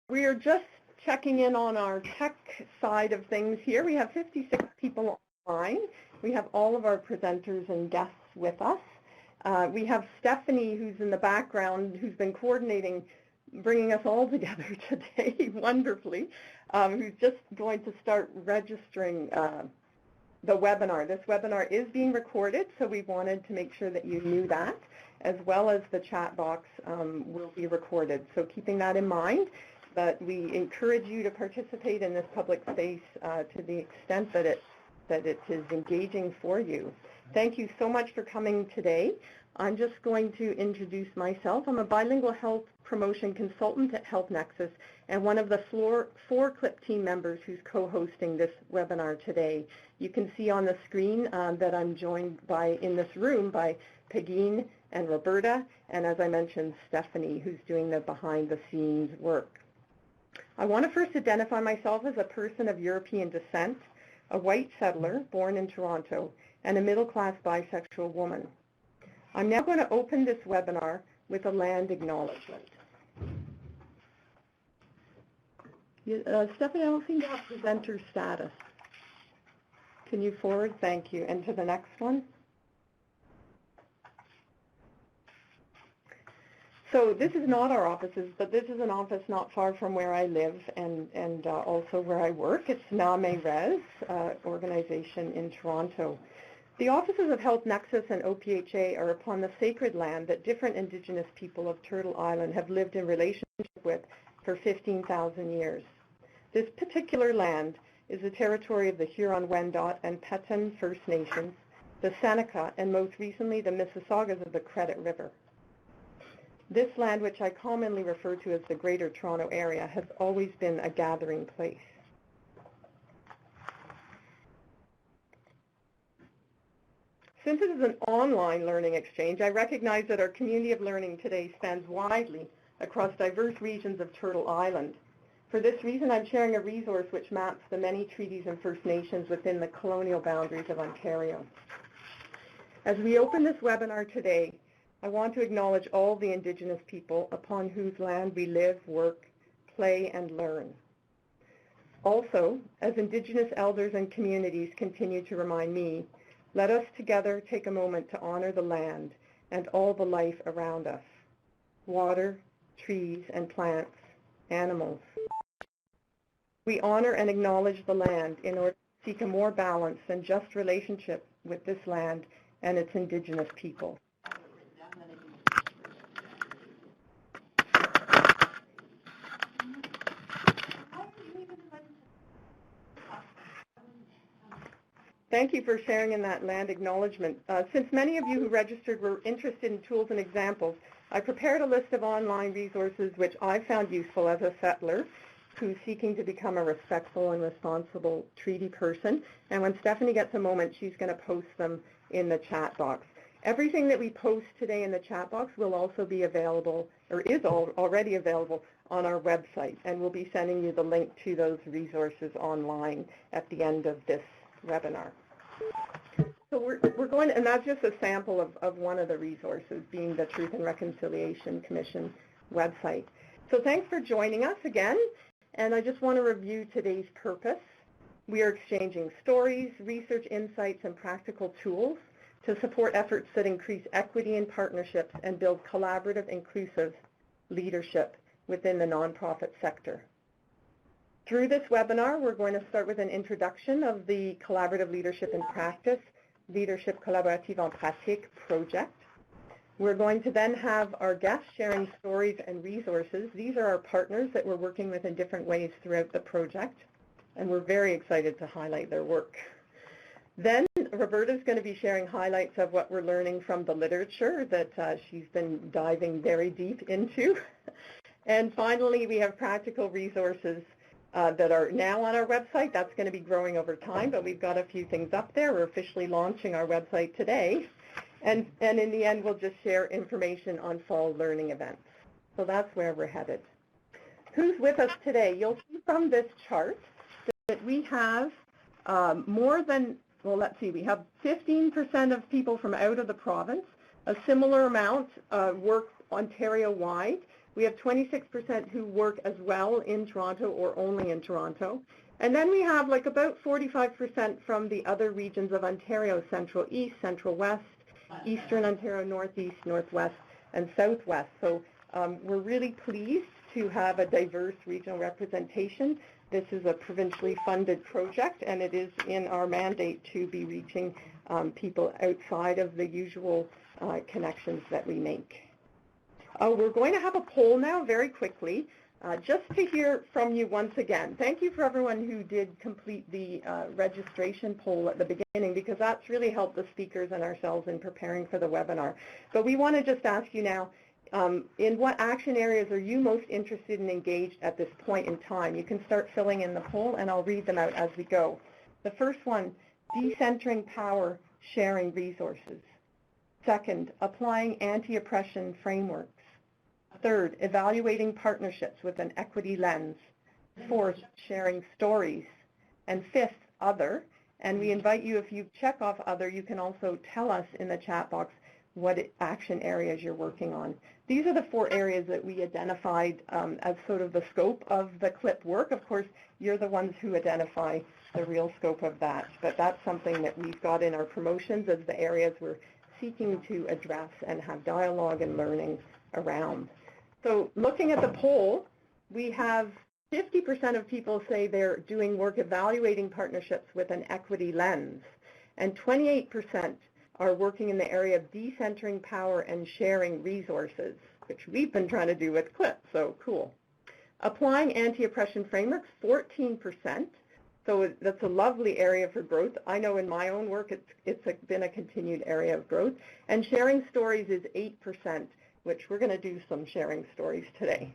We are just checking in on our tech side of things here. We have 56 people online. We have all of our presenters and guests with us. We have Stephanie, who's in the background, who's been coordinating, bringing us all together today wonderfully, who's just going to start registering the webinar. This webinar is being recorded, so we wanted to make sure that you knew that, as well as the chat box will be recorded. So keeping that in mind, but we encourage you to participate in this public space to the extent that it is engaging for you. Thank you so much for coming today. I'm just going to introduce myself. I'm a bilingual health promotion consultant at Health Nexus and one of the four CLiP team members who's co-hosting this webinar today. You can see on the screen that I'm joined by, in this room, by Pegine and Roberta, and as I mentioned, Stephanie, who's doing the behind-the-scenes work. I want to first identify myself as a person of European descent, a white settler born in Toronto, and a middle-class bisexual woman. I'm now going to open this webinar with a land acknowledgement. Stephanie, I don't seem to have presenter status. Can you forward? Thank you. And to the next one. So this is not our offices, but this is an office not far from where I live and also where I work. It's Name Res organization in Toronto. The offices of Health Nexus and OPHA are upon the sacred land that different Indigenous people of Turtle Island have lived in relationship with for 15,000 years. This particular land is the territory of the Huron-Wendat and Petun First Nations, the Seneca, and most recently the Mississaugas of the Credit River. This land, which I commonly refer to as the Greater Toronto Area, has always been a gathering place. Since it is an online learning exchange, I recognize that our community of learning today spans widely across diverse regions of Turtle Island. For this reason, I'm sharing a resource which maps the many treaties and First Nations within the colonial boundaries of Ontario. As we open this webinar today, I want to acknowledge all the Indigenous people upon whose land we live, work, play, and learn. Also, as Indigenous elders and communities continue to remind me, let us together take a moment to honor the land and all the life around us, water, trees and plants, animals. We honor and acknowledge the land in order to seek a more balanced and just relationship with this land and its Indigenous people. Thank you for sharing in that land acknowledgement. Since many of you who registered were interested in tools and examples, I prepared a list of online resources which I found useful as a settler who's seeking to become a respectful and responsible treaty person. And when Stephanie gets a moment, she's going to post them in the chat box. Everything that we post today in the chat box will also be available, or is already available, on our website. And we'll be sending you the link to those resources online at the end of this webinar. So we're going to, and that's just a sample of one of the resources, being the Truth and Reconciliation Commission website. So thanks for joining us again, and I just want to review today's purpose. We are exchanging stories, research insights, and practical tools to support efforts that increase equity in partnerships and build collaborative, inclusive leadership within the nonprofit sector. Through this webinar, we're going to start with an introduction of the Collaborative Leadership in Practice, Leadership Collaborative en Pratique project. We're going to then have our guests sharing stories and resources. These are our partners that we're working with in different ways throughout the project, and we're very excited to highlight their work. Then Roberta's going to be sharing highlights of what we're learning from the literature that she's been diving very deep into. And finally, we have practical resources that are now on our website. That's going to be growing over time, but we've got a few things up there. We're officially launching our website today. And in the end, we'll just share information on fall learning events. So that's where we're headed. Who's with us today? You'll see from this chart that we have more than, well, let's see, we have 15% of people from out of the province. A similar amount work Ontario-wide. We have 26% who work as well in Toronto or only in Toronto. And then we have like about 45% from the other regions of Ontario, Central East, Central West, Eastern Ontario, Northeast, Northwest, and Southwest. So we're really pleased to have a diverse regional representation. This is a provincially funded project, and it is in our mandate to be reaching people outside of the usual connections that we make. We're going to have a poll now very quickly, just to hear from you once again. Thank you for everyone who did complete the registration poll at the beginning, because that's really helped the speakers and ourselves in preparing for the webinar. But we want to just ask you now, in what action areas are you most interested and engaged at this point in time? You can start filling in the poll, and I'll read them out as we go. The first one, decentering power, sharing resources. Second, applying anti-oppression frameworks. Third, evaluating partnerships with an equity lens. Fourth, sharing stories. And fifth, other. And we invite you, if you check off other, you can also tell us in the chat box what action areas you're working on. These are the 4 areas that we identified as sort of the scope of the CLiP work. Of course, you're the ones who identify the real scope of that, but that's something that we've got in our promotions as the areas we're seeking to address and have dialogue and learning around. So looking at the poll, we have 50% of people say they're doing work evaluating partnerships with an equity lens, and 28% are working in the area of decentering power and sharing resources, which we've been trying to do with CLiP, so cool. Applying anti-oppression frameworks, 14%, so that's a lovely area for growth. I know in my own work it's been a continued area of growth. And sharing stories is 8%, which we're going to do some sharing stories today.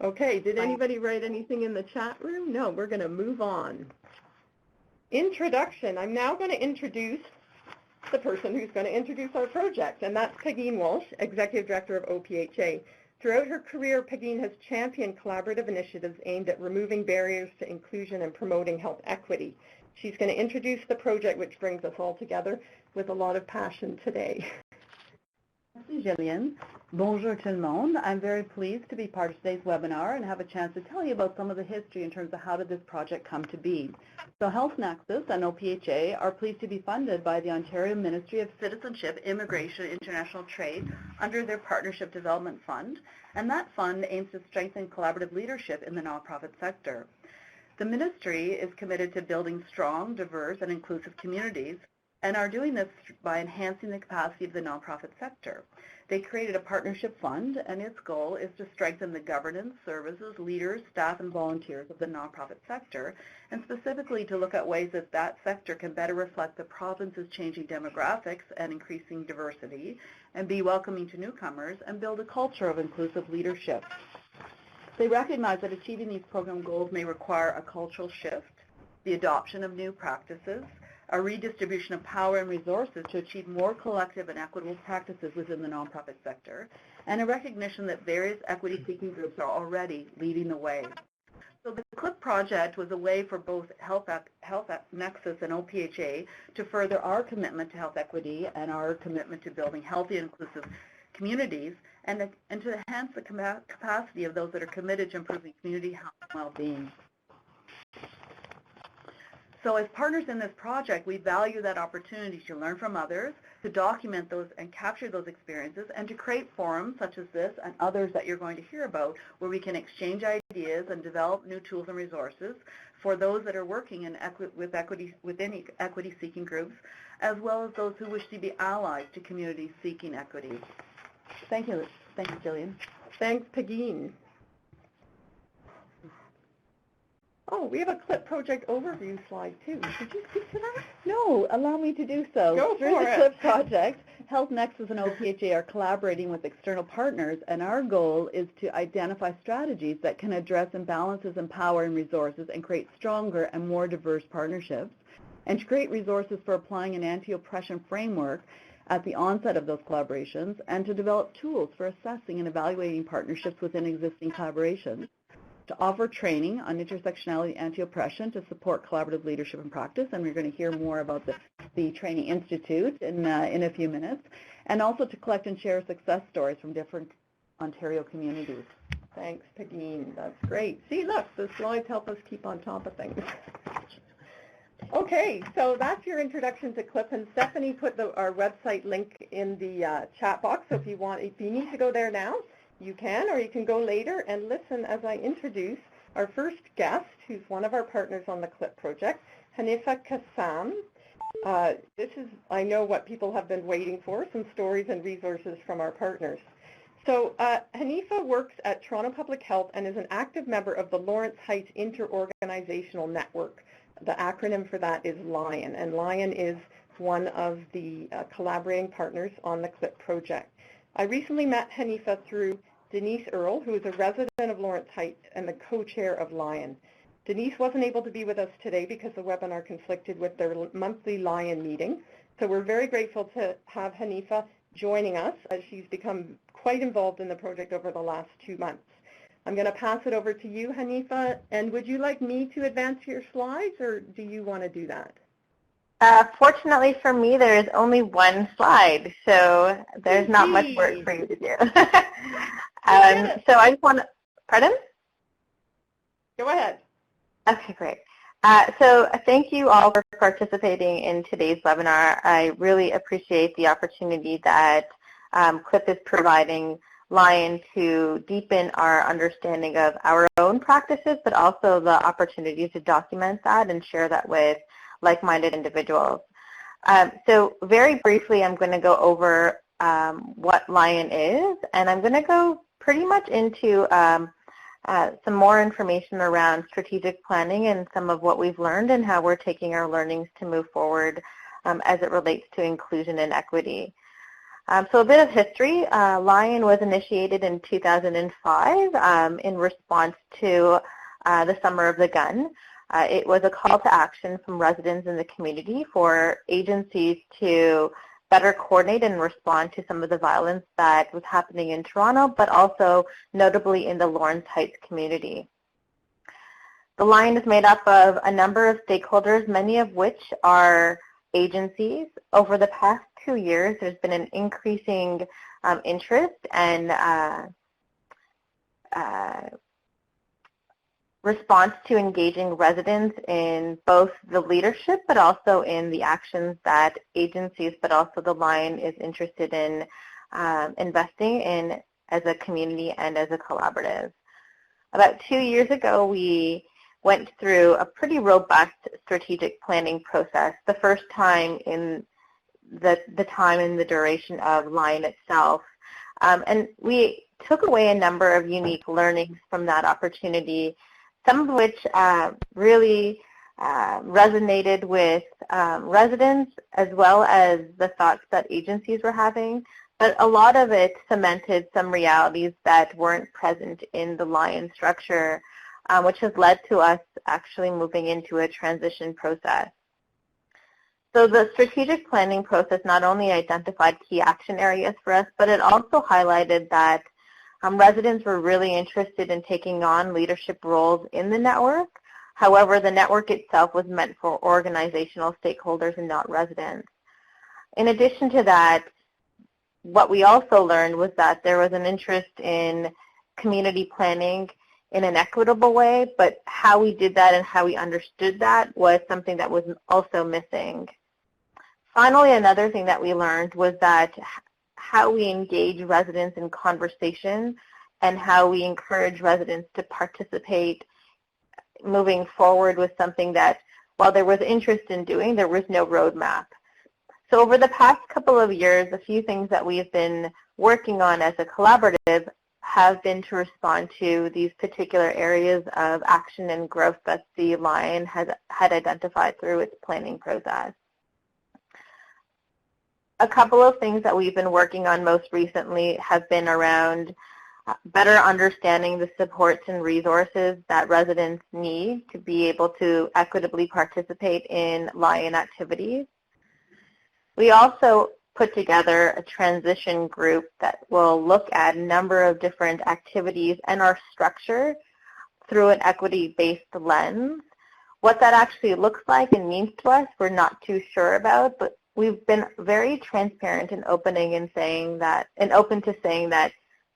Okay, did anybody write anything in the chat room? No, we're going to move on. Introduction. I'm now going to introduce the person who's going to introduce our project, and that's Pegeen Walsh, Executive Director of OPHA. Throughout her career, Pegeen has championed collaborative initiatives aimed at removing barriers to inclusion and promoting health equity. She's going to introduce the project, which brings us all together with a lot of passion today. Merci, Gillian. Bonjour tout le monde. I'm very pleased to be part of today's webinar and have a chance to tell you about some of the history in terms of how did this project come to be. So Health Nexus and OPHA are pleased to be funded by the Ontario Ministry of Citizenship, Immigration and International Trade under their Partnership Development Fund, and that fund aims to strengthen collaborative leadership in the nonprofit sector. The ministry is committed to building strong, diverse, and inclusive communities, and are doing this by enhancing the capacity of the nonprofit sector. They created a partnership fund, and its goal is to strengthen the governance, services, leaders, staff, and volunteers of the nonprofit sector, and specifically to look at ways that that sector can better reflect the province's changing demographics and increasing diversity, and be welcoming to newcomers, and build a culture of inclusive leadership. They recognize that achieving these program goals may require a cultural shift, the adoption of new practices, a redistribution of power and resources to achieve more collective and equitable practices within the nonprofit sector, and a recognition that various equity-seeking groups are already leading the way. So the CLiP project was a way for both Health Nexus and OPHA to further our commitment to health equity and our commitment to building healthy and inclusive communities, and to enhance the capacity of those that are committed to improving community health and well-being. So as partners in this project, we value that opportunity to learn from others, to document those and capture those experiences, and to create forums such as this and others that you're going to hear about, where we can exchange ideas and develop new tools and resources for those that are working within equity-seeking groups, as well as those who wish to be allies to communities seeking equity. Thank you, Gillian. Thanks, Pegeen. Oh, we have a CLiP project overview slide too. Did you speak to that? No, allow me to do so. Go Through for the it. CLiP project, Health Nexus and OPHA are collaborating with external partners, and our goal is to identify strategies that can address imbalances in power and resources and create stronger and more diverse partnerships, and to create resources for applying an anti-oppression framework at the onset of those collaborations, and to develop tools for assessing and evaluating partnerships within existing collaborations, to offer training on intersectionality and anti-oppression to support collaborative leadership and practice, and we're going to hear more about the Training Institute in a few minutes, and also to collect and share success stories from different Ontario communities. Thanks, Pegeen. That's great. See, look, the slides help us keep on top of things. Okay, so that's your introduction to CLiP, and Stephanie put our website link in the chat box. So if you need to go there now, you can, or you can go later and listen as I introduce our first guest, who's one of our partners on the CLiP project, Hanifa Kassam. This is, I know, what people have been waiting for, some stories and resources from our partners. So Hanifa works at Toronto Public Health and is an active member of the Lawrence Heights Interorganizational Network. The acronym for that is LION, and LION is one of the collaborating partners on the CLiP project. I recently met Hanifa through Denise Earle, who is a resident of Lawrence Heights and the co-chair of LION. Denise wasn't able to be with us today because the webinar conflicted with their monthly LION meeting, so we're very grateful to have Hanifa joining us as she's become quite involved in the project over the last 2 months. I'm going to pass it over to you, Hanifa, and would you like me to advance your slides, or do you want to do that? Fortunately for me, there is only one slide, so there's not much work for you to do. So I just want to, pardon? Go ahead. Okay, great. So thank you all for participating in today's webinar. I really appreciate the opportunity that CLiP is providing LION to deepen our understanding of our own practices, but also the opportunity to document that and share that with like-minded individuals. So very briefly, I'm going to go over what LION is, and I'm going to go pretty much into some more information around strategic planning and some of what we've learned and how we're taking our learnings to move forward as it relates to inclusion and equity. So a bit of history. LION was initiated in 2005 in response to the Summer of the Gun. It was a call to action from residents in the community for agencies to better coordinate and respond to some of the violence that was happening in Toronto, but also notably in the Lawrence Heights community. The LION is made up of a number of stakeholders, many of which are agencies. Over the past 2 years, there's been an increasing interest and response to engaging residents in both the leadership but also in the actions that agencies but also the LION is interested in investing in as a community and as a collaborative. About 2 years ago, we went through a pretty robust strategic planning process, the first time in the time and the duration of LION itself. And we took away a number of unique learnings from that opportunity, some of which really resonated with residents as well as the thoughts that agencies were having, but a lot of it cemented some realities that weren't present in the LION structure, which has led to us actually moving into a transition process. So the strategic planning process not only identified key action areas for us, but it also highlighted that residents were really interested in taking on leadership roles in the network. However, the network itself was meant for organizational stakeholders and not residents. In addition to that, what we also learned was that there was an interest in community planning in an equitable way, but how we did that and how we understood that was something that was also missing. Finally, another thing that we learned was that how we engage residents in conversation and how we encourage residents to participate moving forward was something that, while there was interest in doing, there was no roadmap. So over the past couple of years, a few things that we've been working on as a collaborative have been to respond to these particular areas of action and growth that the LION had identified through its planning process. A couple of things that we've been working on most recently have been around better understanding the supports and resources that residents need to be able to equitably participate in LION activities. We also put together a transition group that will look at a number of different activities and our structure through an equity-based lens. What that actually looks like and means to us, we're not too sure about, but we've been very transparent and open to saying that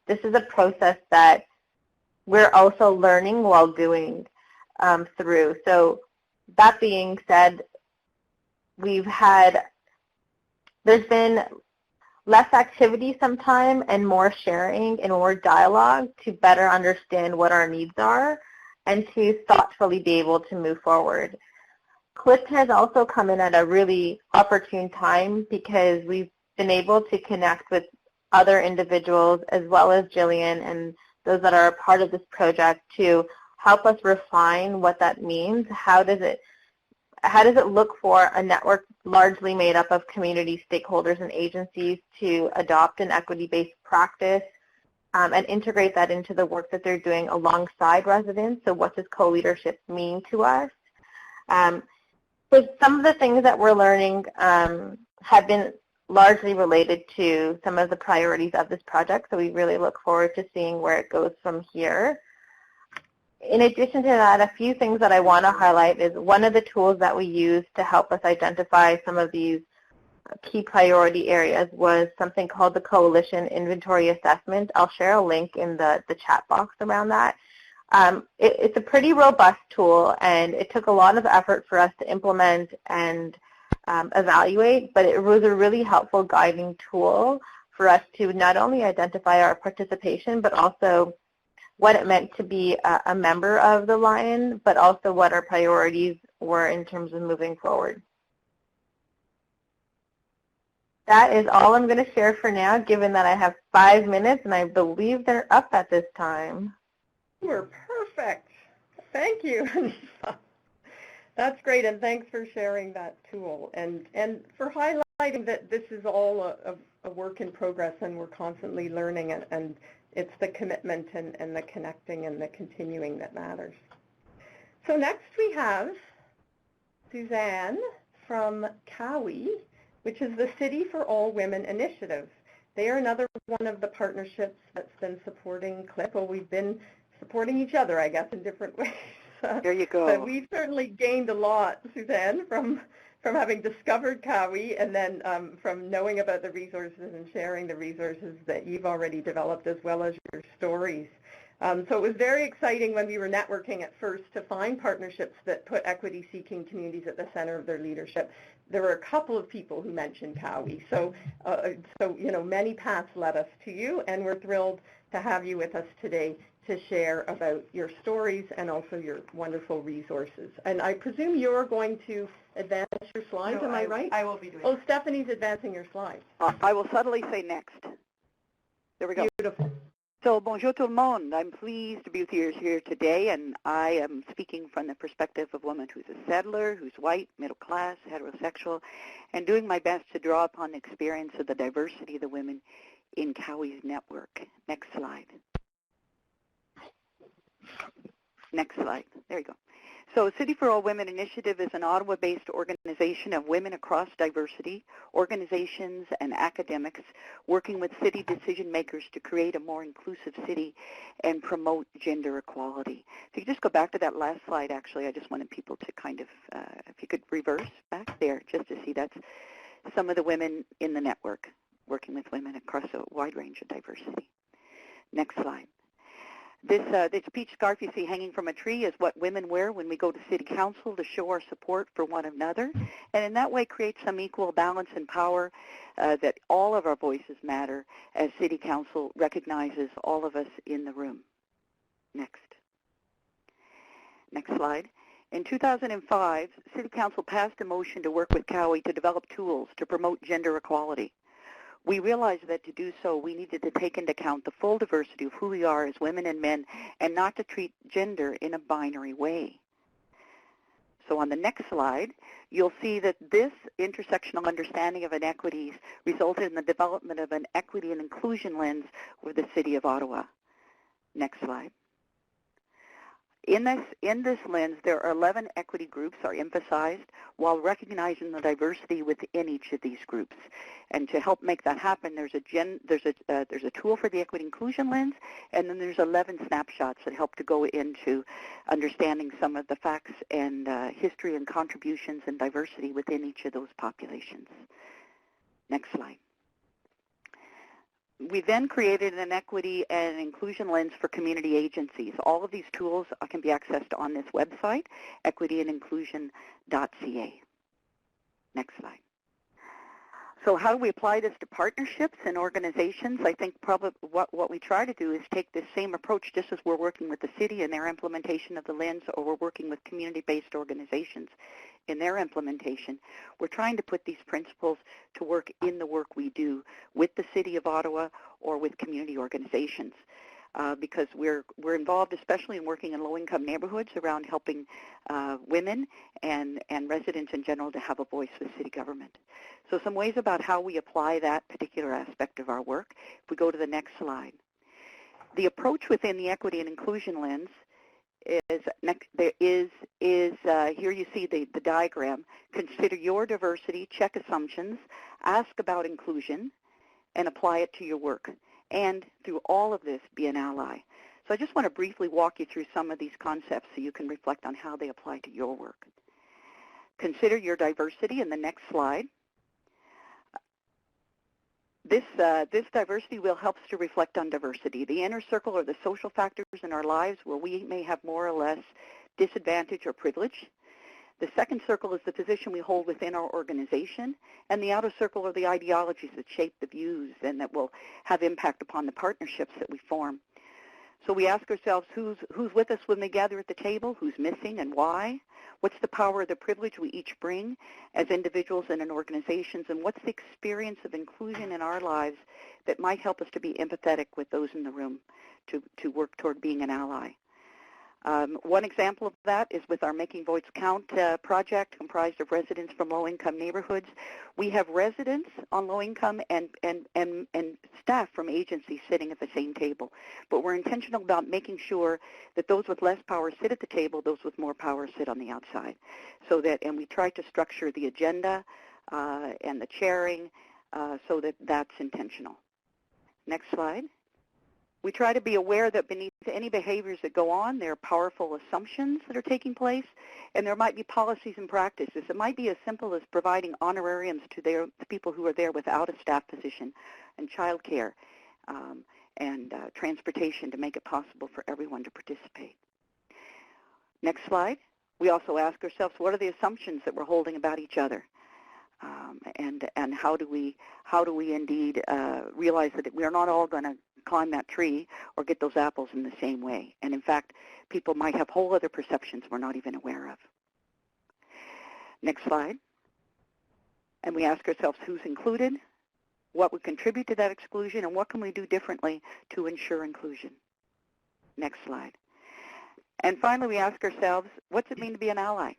this is a process that we're also learning while doing through. So that being said, there's been less activity sometime and more sharing and more dialogue to better understand what our needs are and to thoughtfully be able to move forward. CLiP has also come in at a really opportune time because we've been able to connect with other individuals as well as Jillian and those that are a part of this project to help us refine what that means. How does it look for a network largely made up of community stakeholders and agencies to adopt an equity-based practice and integrate that into the work that they're doing alongside residents? So what does co-leadership mean to us? So some of the things that we're learning have been largely related to some of the priorities of this project, so we really look forward to seeing where it goes from here. In addition to that, a few things that I want to highlight is one of the tools that we use to help us identify some of these key priority areas was something called the Coalition Inventory Assessment. I'll share a link in the chat box around that. It's a pretty robust tool, and it took a lot of effort for us to implement and evaluate, but it was a really helpful guiding tool for us to not only identify our participation, but also what it meant to be a member of the Lion, but also what our priorities were in terms of moving forward. That is all I'm going to share for now, given that I have 5 minutes, and I believe they're up at this time. We're perfect. Thank you, Anissa. That's great, and thanks for sharing that tool and for highlighting that this is all a work in progress and we're constantly learning, and it's the commitment and the connecting and the continuing that matters. So next we have Suzanne from COWI, which is the City for All Women initiative. They are another one of the partnerships that's been supporting CLiP. Well, we've been supporting each other, I guess, in different ways. There you go. But we've certainly gained a lot, Suzanne, from having discovered COWI and then from knowing about the resources and sharing the resources that you've already developed as well as your stories. So it was very exciting when we were networking at first to find partnerships that put equity-seeking communities at the center of their leadership. There were a couple of people who mentioned COWI. So you know, many paths led us to you, and we're thrilled to have you with us today to share about your stories and also your wonderful resources. And I presume you're going to advance your slides, am I right? I will be doing Oh, Stephanie's advancing your slides. I will subtly say next. There we go. Beautiful. So, bonjour tout le monde. I'm pleased to be with you here today, and I am speaking from the perspective of a woman who's a settler, who's white, middle class, heterosexual, and doing my best to draw upon the experience of the diversity of the women in COWI's network. Next slide. Next slide. There you go. So City for All Women Initiative is an Ottawa-based organization of women across diversity, organizations, and academics working with city decision makers to create a more inclusive city and promote gender equality. If you could just go back to that last slide, actually, I just wanted people to kind of, if you could reverse back there just to see that's some of the women in the network working with women across a wide range of diversity. Next slide. This peach scarf you see hanging from a tree is what women wear when we go to City Council to show our support for one another, and in that way create some equal balance and power that all of our voices matter as City Council recognizes all of us in the room. Next. Next slide. In 2005, City Council passed a motion to work with COWI to develop tools to promote gender equality. We realized that to do so, we needed to take into account the full diversity of who we are as women and men and not to treat gender in a binary way. So on the next slide, you'll see that this intersectional understanding of inequities resulted in the development of an equity and inclusion lens with the City of Ottawa. Next slide. In this lens, there are 11 equity groups are emphasized while recognizing the diversity within each of these groups. And to help make that happen, there's a tool for the equity inclusion lens, and then there's 11 snapshots that help to go into understanding some of the facts and history and contributions and diversity within each of those populations. Next slide. We then created an equity and inclusion lens for community agencies. All of these tools can be accessed on this website, equityandinclusion.ca. Next slide. So how do we apply this to partnerships and organizations? I think probably what we try to do is take this same approach just as we're working with the city in their implementation of the lens, or we're working with community-based organizations in their implementation. We're trying to put these principles to work in the work we do with the City of Ottawa or with community organizations. Because we're involved, especially in working in low-income neighborhoods, around helping women and residents in general to have a voice with city government. So some ways about how we apply that particular aspect of our work. If we go to the next slide. The approach within the equity and inclusion lens is here you see the diagram. Consider your diversity, check assumptions, ask about inclusion, and apply it to your work. And through all of this, be an ally. So I just want to briefly walk you through some of these concepts so you can reflect on how they apply to your work. Consider your diversity in the next slide. This diversity will help us to reflect on diversity. The inner circle are the social factors in our lives where we may have more or less disadvantage or privilege. The second circle is the position we hold within our organization, and the outer circle are the ideologies that shape the views and that will have impact upon the partnerships that we form. So we ask ourselves who's with us when they gather at the table, who's missing and why, what's the power or the privilege we each bring as individuals and in organizations, and what's the experience of inclusion in our lives that might help us to be empathetic with those in the room to work toward being an ally. One example of that is with our Making Voice Count project comprised of residents from low-income neighborhoods. We have residents on low-income and staff from agencies sitting at the same table. But we're intentional about making sure that those with less power sit at the table, those with more power sit on the outside. And we try to structure the agenda and the chairing so that that's intentional. Next slide. We try to be aware that beneath any behaviors that go on, there are powerful assumptions that are taking place, and there might be policies and practices. It might be as simple as providing honorariums to the people who are there without a staff position, and childcare, and transportation to make it possible for everyone to participate. Next slide. We also ask ourselves, what are the assumptions that we're holding about each other? And how do we indeed realize that we are not all going to climb that tree or get those apples in the same way. And in fact, people might have whole other perceptions we're not even aware of. Next slide. And we ask ourselves who's included, what would contribute to that exclusion, and what can we do differently to ensure inclusion. Next slide. And finally, we ask ourselves, what's it mean to be an ally?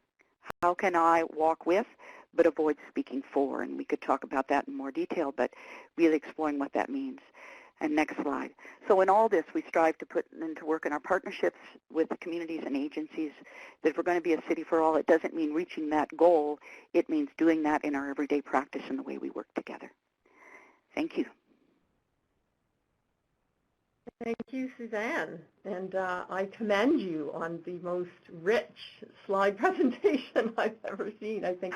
How can I walk with but avoid speaking for? And we could talk about that in more detail, but really exploring what that means. And next slide. So in all this, we strive to put into work in our partnerships with the communities and agencies that if we're going to be a city for all, it doesn't mean reaching that goal. It means doing that in our everyday practice and the way we work together. Thank you. Thank you, Suzanne. And I commend you on the most rich slide presentation I've ever seen, I think,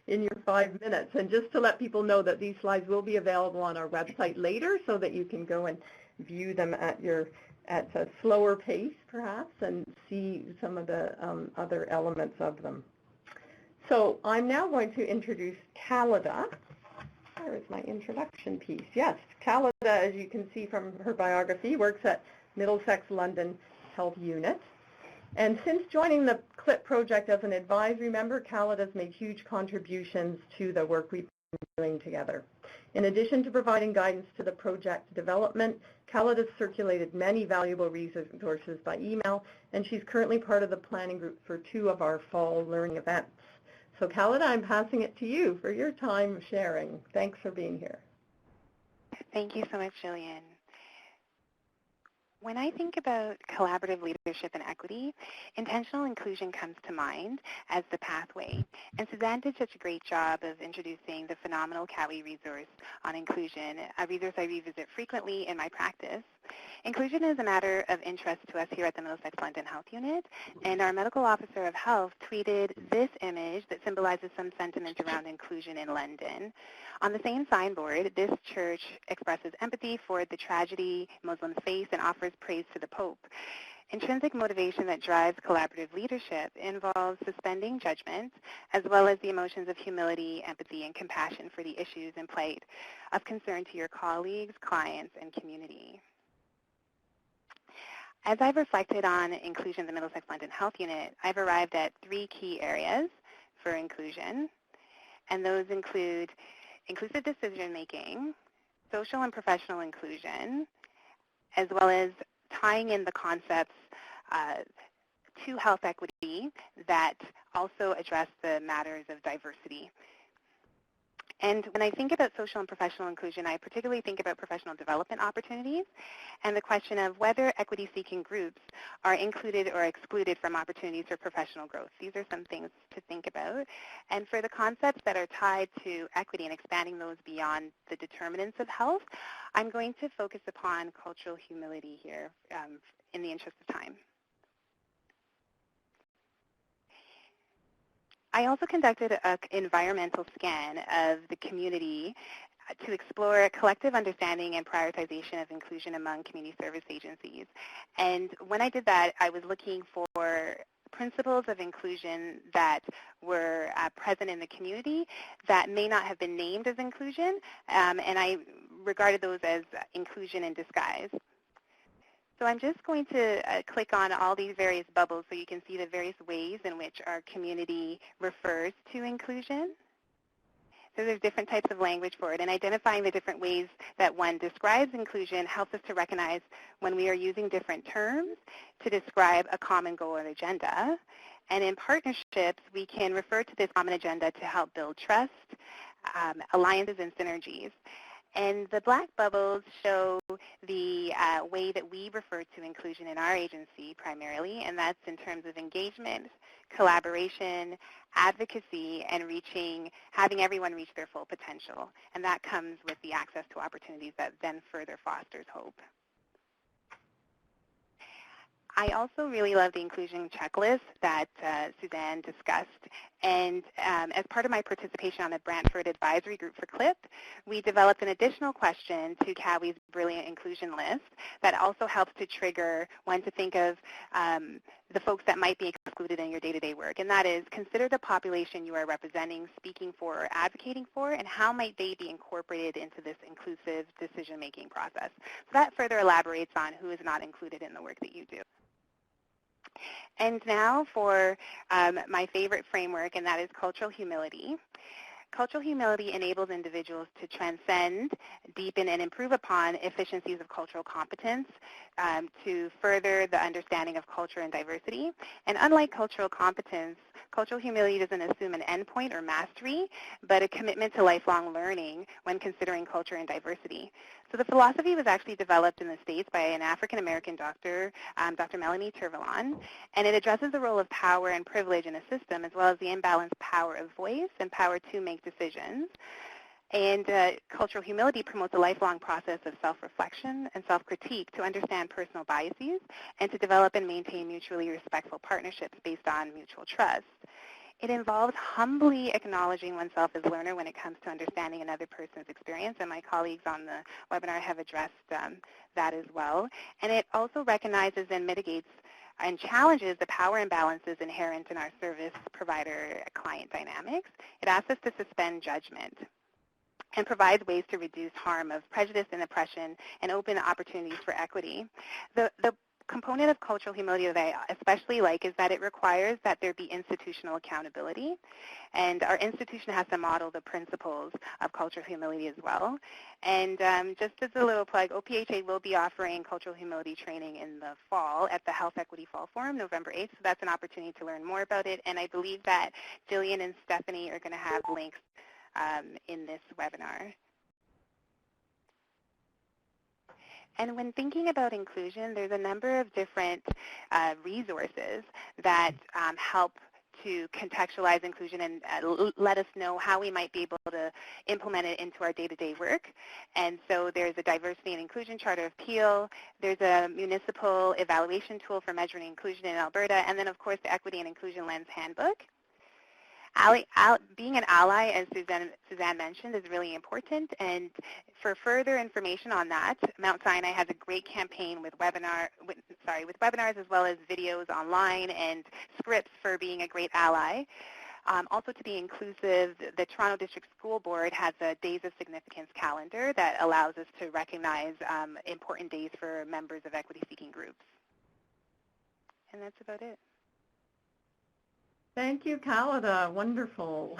in your 5 minutes. And just to let people know that these slides will be available on our website later so that you can go and view them at a slower pace, perhaps, and see some of the other elements of them. So I'm now going to introduce Khalida. Where is my introduction piece? Yes, Khalida, as you can see from her biography, works at Middlesex London Health Unit. And since joining the CLiP project as an advisory member, Khalida's made huge contributions to the work we've been doing together. In addition to providing guidance to the project development, Khalida's circulated many valuable resources by email, and she's currently part of the planning group for 2 of our fall learning events. So Khalida, I'm passing it to you for your time sharing. Thanks for being here. Thank you so much, Jillian. When I think about collaborative leadership and equity, intentional inclusion comes to mind as the pathway. And Suzanne did such a great job of introducing the phenomenal CAWI resource on inclusion, a resource I revisit frequently in my practice. Inclusion is a matter of interest to us here at the Middlesex London Health Unit, and our medical officer of health tweeted this image that symbolizes some sentiment around inclusion in London. On the same signboard, this church expresses empathy for the tragedy Muslims face and offers praise to the Pope. Intrinsic motivation that drives collaborative leadership involves suspending judgment, as well as the emotions of humility, empathy, and compassion for the issues and plight of concern to your colleagues, clients, and community. As I've reflected on inclusion in the Middlesex London Health Unit, I've arrived at 3 key areas for inclusion, and those include inclusive decision-making, social and professional inclusion, as well as tying in the concepts to health equity that also address the matters of diversity. And when I think about social and professional inclusion, I particularly think about professional development opportunities and the question of whether equity-seeking groups are included or excluded from opportunities for professional growth. These are some things to think about. And for the concepts that are tied to equity and expanding those beyond the determinants of health, I'm going to focus upon cultural humility here in the interest of time. I also conducted an environmental scan of the community to explore collective understanding and prioritization of inclusion among community service agencies. And when I did that, I was looking for principles of inclusion that were present in the community that may not have been named as inclusion, and I regarded those as inclusion in disguise. So I'm just going to click on all these various bubbles so you can see the various ways in which our community refers to inclusion. So there's different types of language for it, and identifying the different ways that one describes inclusion helps us to recognize when we are using different terms to describe a common goal or agenda. And in partnerships, we can refer to this common agenda to help build trust, alliances, and synergies. And the black bubbles show the way that we refer to inclusion in our agency primarily, and that's in terms of engagement, collaboration, advocacy, and having everyone reach their full potential. And that comes with the access to opportunities that then further fosters hope. I also really love the inclusion checklist that Suzanne discussed. And as part of my participation on the Brantford Advisory Group for CLiP, we developed an additional question to CAWI's Brilliant Inclusion List that also helps to trigger one to think of the folks that might be excluded in your day-to-day work. And that is, consider the population you are representing, speaking for, or advocating for, and how might they be incorporated into this inclusive decision-making process. So that further elaborates on who is not included in the work that you do. And now for my favorite framework, and that is cultural humility. Cultural humility enables individuals to transcend, deepen, and improve upon efficiencies of cultural competence to further the understanding of culture and diversity. And unlike cultural competence, cultural humility doesn't assume an endpoint or mastery, but a commitment to lifelong learning when considering culture and diversity. So the philosophy was actually developed in the States by an African-American doctor, Dr. Melanie Turvalon, and it addresses the role of power and privilege in a system, as well as the imbalanced power of voice and power to make decisions. And cultural humility promotes a lifelong process of self-reflection and self-critique to understand personal biases and to develop and maintain mutually respectful partnerships based on mutual trust. It involves humbly acknowledging oneself as a learner when it comes to understanding another person's experience, and my colleagues on the webinar have addressed that as well. And it also recognizes and mitigates and challenges the power imbalances inherent in our service provider-client dynamics. It asks us to suspend judgment and provides ways to reduce harm of prejudice and oppression and open opportunities for equity. The component of cultural humility that I especially like is that it requires that there be institutional accountability, and our institution has to model the principles of cultural humility as well. And just as a little plug, OPHA will be offering cultural humility training in the fall at the Health Equity Fall Forum, November 8th, so that's an opportunity to learn more about it, and I believe that Jillian and Stephanie are going to have links in this webinar. And when thinking about inclusion, there's a number of different resources that help to contextualize inclusion and let us know how we might be able to implement it into our day-to-day work. And so there's a diversity and inclusion charter of Peel, there's a municipal evaluation tool for measuring inclusion in Alberta, and then of course the Equity and Inclusion Lens Handbook. Being an ally, as Suzanne mentioned, is really important, and for further information on that, Mount Sinai has a great campaign with webinars as well as videos online and scripts for being a great ally. Also, to be inclusive, the Toronto District School Board has a Days of Significance calendar that allows us to recognize important days for members of equity-seeking groups. And that's about it. Thank you, Khalida. Wonderful.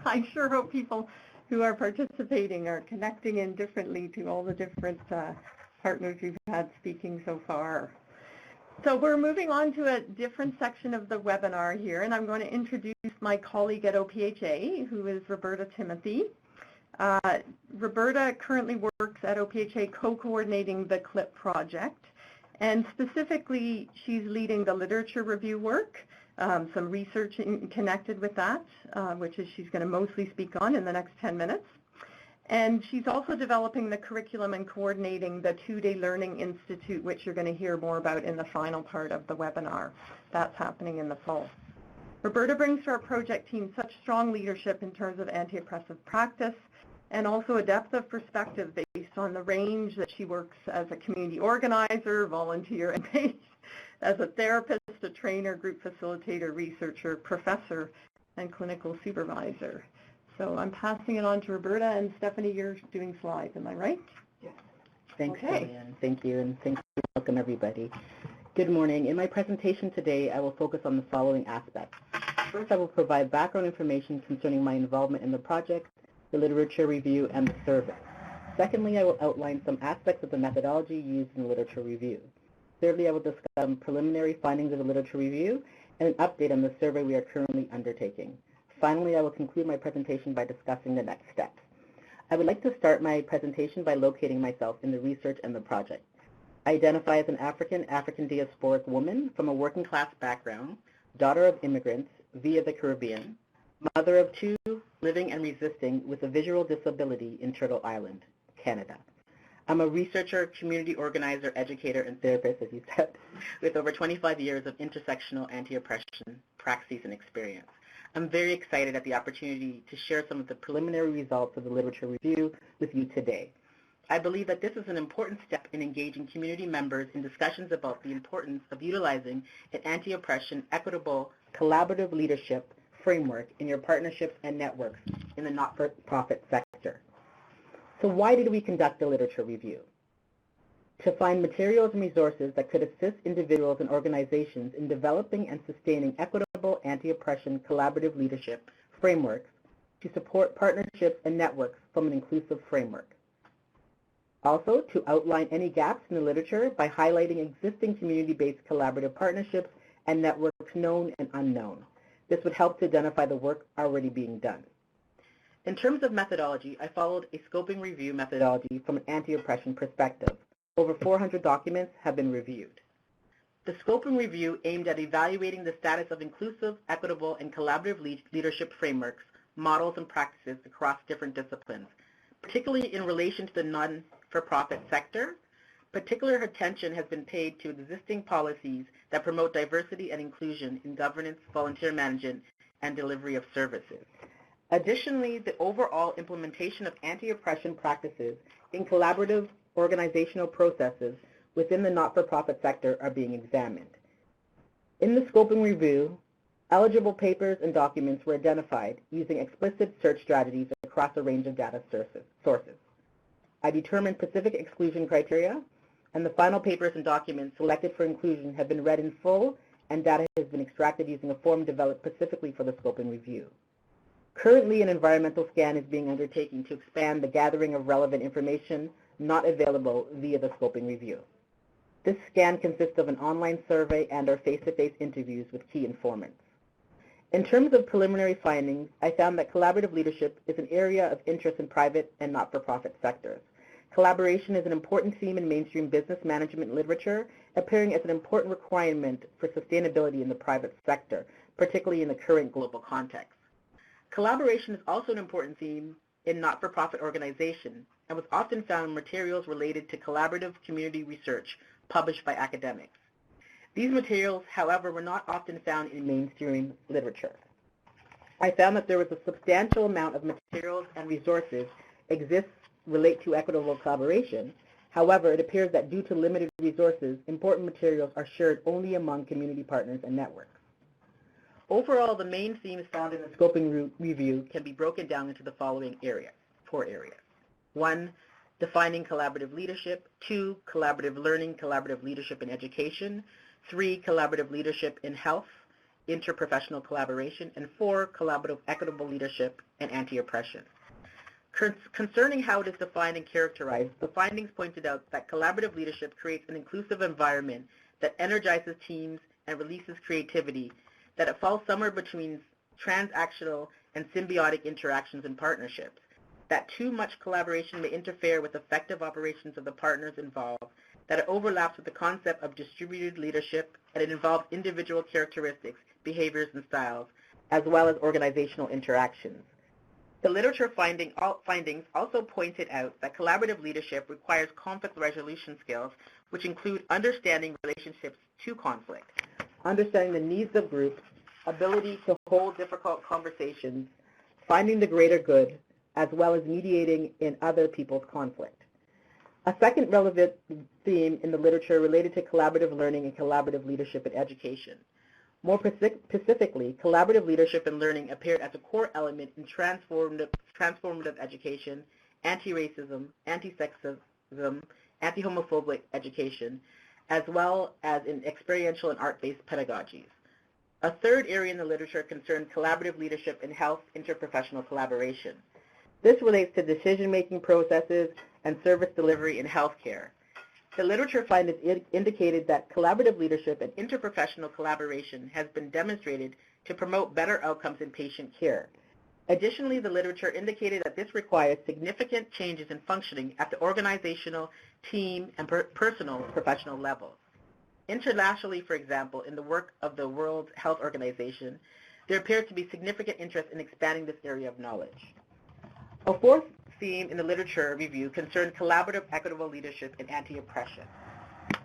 I sure hope people who are participating are connecting in differently to all the different partners we've had speaking so far. So we're moving on to a different section of the webinar here, and I'm going to introduce my colleague at OPHA, who is Roberta Timothy. Roberta currently works at OPHA co-coordinating the CLiP project, and specifically she's leading the literature review work, some research connected with that, which is she's going to mostly speak on in the next 10 minutes. And she's also developing the curriculum and coordinating the two-day Learning Institute, which you're going to hear more about in the final part of the webinar. That's happening in the fall. Roberta brings to our project team such strong leadership in terms of anti-oppressive practice and also a depth of perspective based on the range that she works as a community organizer, volunteer, and as a therapist, a trainer, group facilitator, researcher, professor, and clinical supervisor. So I'm passing it on to Roberta, and Stephanie, you're doing slides, am I right? Yes. Thanks, Okay. Julianne. Thank you, and thank you. Welcome, everybody. Good morning. In my presentation today, I will focus on the following aspects. First, I will provide background information concerning my involvement in the project, the literature review, and the survey. Secondly, I will outline some aspects of the methodology used in the literature review. Thirdly, I will discuss some preliminary findings of the literature review and an update on the survey we are currently undertaking. Finally, I will conclude my presentation by discussing the next steps. I would like to start my presentation by locating myself in the research and the project. I identify as an African diasporic woman from a working class background, daughter of immigrants via the Caribbean, mother of two, living and resisting with a visual disability in Turtle Island, Canada. I'm a researcher, community organizer, educator, and therapist, as you said, with over 25 years of intersectional anti-oppression praxis and experience. I'm very excited at the opportunity to share some of the preliminary results of the literature review with you today. I believe that this is an important step in engaging community members in discussions about the importance of utilizing an anti-oppression, equitable, collaborative leadership framework in your partnerships and networks in the not-for-profit sector. So why did we conduct a literature review? To find materials and resources that could assist individuals and organizations in developing and sustaining equitable anti-oppression collaborative leadership frameworks to support partnerships and networks from an inclusive framework. Also, to outline any gaps in the literature by highlighting existing community-based collaborative partnerships and networks known and unknown. This would help to identify the work already being done. In terms of methodology, I followed a scoping review methodology from an anti-oppression perspective. Over 400 documents have been reviewed. The scoping review aimed at evaluating the status of inclusive, equitable, and collaborative leadership frameworks, models, and practices across different disciplines, particularly in relation to the non-for-profit sector. Particular attention has been paid to existing policies that promote diversity and inclusion in governance, volunteer management, and delivery of services. Additionally, the overall implementation of anti-oppression practices in collaborative organizational processes within the not-for-profit sector are being examined. In the scoping review, eligible papers and documents were identified using explicit search strategies across a range of data sources. I determined specific exclusion criteria, and the final papers and documents selected for inclusion have been read in full, and data has been extracted using a form developed specifically for the scoping review. Currently, an environmental scan is being undertaken to expand the gathering of relevant information not available via the scoping review. This scan consists of an online survey and our face-to-face interviews with key informants. In terms of preliminary findings, I found that collaborative leadership is an area of interest in private and not-for-profit sectors. Collaboration is an important theme in mainstream business management literature, appearing as an important requirement for sustainability in the private sector, particularly in the current global context. Collaboration is also an important theme in not-for-profit organizations and was often found in materials related to collaborative community research published by academics. These materials, however, were not often found in mainstream literature. I found that there was a substantial amount of materials and resources relate to equitable collaboration. However, it appears that due to limited resources, important materials are shared only among community partners and networks. Overall, the main themes found in the scoping review can be broken down into the following four areas. 1, defining collaborative leadership. 2, collaborative learning, collaborative leadership in education. 3, collaborative leadership in health, interprofessional collaboration. And 4, collaborative equitable leadership and anti-oppression. Concerning how it is defined and characterized, the findings pointed out that collaborative leadership creates an inclusive environment that energizes teams and releases creativity, that it falls somewhere between transactional and symbiotic interactions and partnerships, that too much collaboration may interfere with effective operations of the partners involved, that it overlaps with the concept of distributed leadership, and it involves individual characteristics, behaviors, and styles, as well as organizational interactions. The literature findings also pointed out that collaborative leadership requires conflict resolution skills, which include understanding relationships to conflict, understanding the needs of groups, ability to hold difficult conversations, finding the greater good, as well as mediating in other people's conflict. A second relevant theme in the literature related to collaborative learning and collaborative leadership in education. More specifically, collaborative leadership and learning appeared as a core element in transformative education, anti-racism, anti-sexism, anti-homophobic education, as well as in experiential and art-based pedagogies. A third area in the literature concerned collaborative leadership in health interprofessional collaboration. This relates to decision-making processes and service delivery in healthcare. The literature findings indicated that collaborative leadership and interprofessional collaboration has been demonstrated to promote better outcomes in patient care. Additionally, the literature indicated that this requires significant changes in functioning at the organizational, team, and personal professional levels. Internationally, for example, in the work of the World Health Organization, there appears to be significant interest in expanding this area of knowledge. A fourth theme in the literature review concerned collaborative equitable leadership and anti-oppression.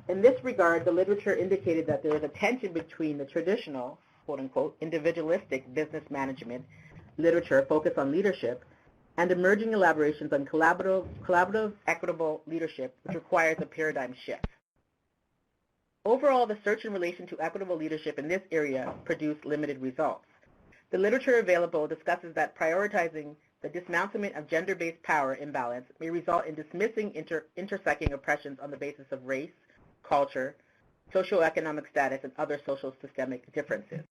In this regard, the literature indicated that there is a tension between the traditional, quote-unquote, individualistic business management literature focused on leadership and emerging elaborations on collaborative equitable leadership, which requires a paradigm shift. Overall, the search in relation to equitable leadership in this area produced limited results. The literature available discusses that prioritizing the dismantlement of gender-based power imbalance may result in dismissing intersecting oppressions on the basis of race, culture, socioeconomic status, and other social systemic differences.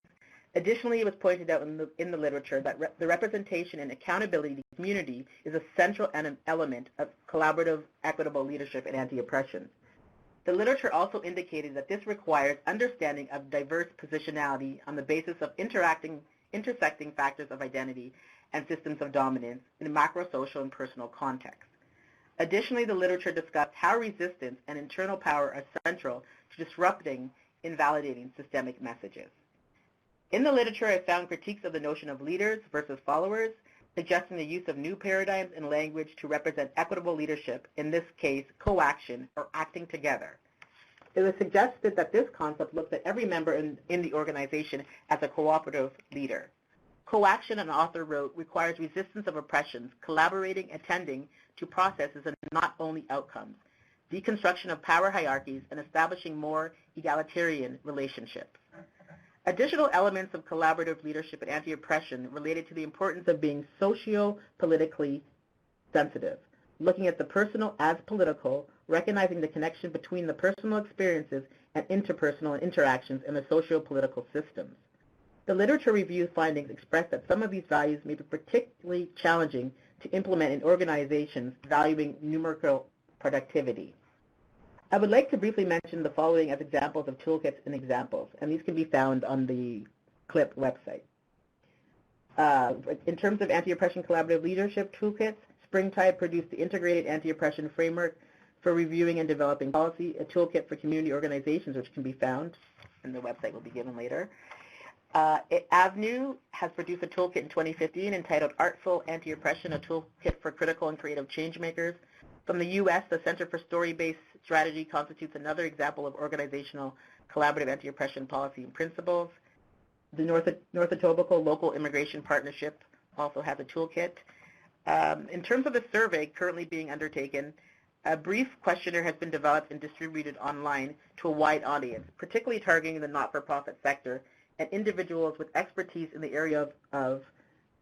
Additionally, it was pointed out in the literature that the representation and accountability to community is a central element of collaborative equitable leadership and anti-oppression. The literature also indicated that this requires understanding of diverse positionality on the basis of intersecting factors of identity and systems of dominance in a macro-social and personal context. Additionally, the literature discussed how resistance and internal power are central to disrupting and validating systemic messages. In the literature, I found critiques of the notion of leaders versus followers, suggesting the use of new paradigms and language to represent equitable leadership, in this case, co-action or acting together. It was suggested that this concept looks at every member in the organization as a cooperative leader. Co-action, an author wrote, requires resistance of oppressions, collaborating, attending to processes and not only outcomes, deconstruction of power hierarchies, and establishing more egalitarian relationships. Additional elements of collaborative leadership and anti-oppression related to the importance of being socio-politically sensitive, looking at the personal as political, recognizing the connection between the personal experiences and interpersonal interactions in the socio-political systems. The literature review findings express that some of these values may be particularly challenging to implement in organizations valuing numerical productivity. I would like to briefly mention the following as examples of toolkits and examples, and these can be found on the CLiP website. In terms of anti-oppression collaborative leadership toolkits, Springtide produced the Integrated Anti-Oppression Framework for Reviewing and Developing Policy, a toolkit for community organizations, which can be found, and the website will be given later. Avenue has produced a toolkit in 2015 entitled Artful Anti-Oppression, a toolkit for critical and creative change makers. From the U.S., the Center for Story-Based Strategy constitutes another example of organizational collaborative anti-oppression policy and principles. The North Etobicoke Local Immigration Partnership also has a toolkit. In terms of the survey currently being undertaken, a brief questionnaire has been developed and distributed online to a wide audience, particularly targeting the not-for-profit sector and individuals with expertise in the area of